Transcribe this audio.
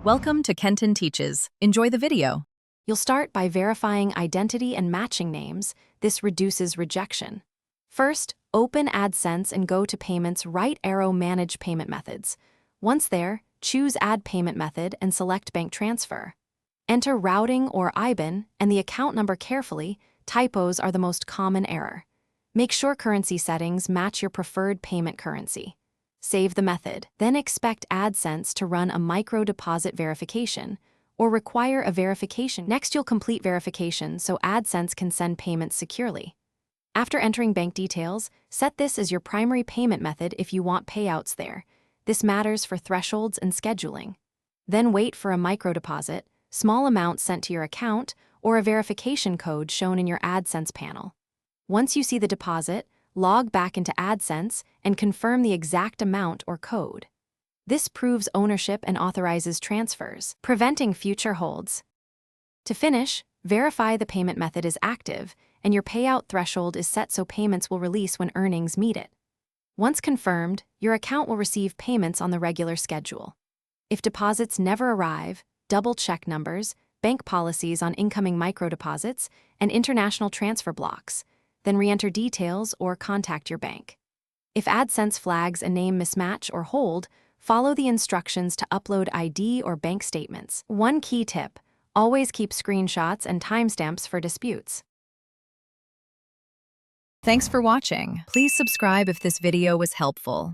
Welcome to Kenton Teaches. Enjoy the video. You'll start by verifying identity and matching names. This reduces rejection. First, open Adsense and go to Payments, right arrow Manage Payment Methods. Once there, choose Add Payment Method and select Bank Transfer. Enter routing or IBAN and the account number carefully. Typos are the most common error. Make sure currency settings match your preferred payment currency. Save the method. Then expect Adsense to run a micro deposit verification or require a verification. Next, you'll complete verification so Adsense can send payments securely. After entering bank details, set this as your primary payment method if you want payouts there. This matters for thresholds and scheduling. Then wait for a micro deposit, small amounts sent to your account, or a verification code shown in your Adsense panel. Once you see the deposit, log back into Adsense and confirm the exact amount or code. This proves ownership and authorizes transfers, preventing future holds. To finish, verify the payment method is active and your payout threshold is set so payments will release when earnings meet it. Once confirmed, your account will receive payments on the regular schedule. If deposits never arrive, double-check numbers, bank policies on incoming microdeposits, and international transfer blocks. Then re-enter details or contact your bank. If Adsense flags a name mismatch or hold, follow the instructions to upload ID or bank statements. One key tip: always keep screenshots and timestamps for disputes. Thanks for watching. Please subscribe if this video was helpful.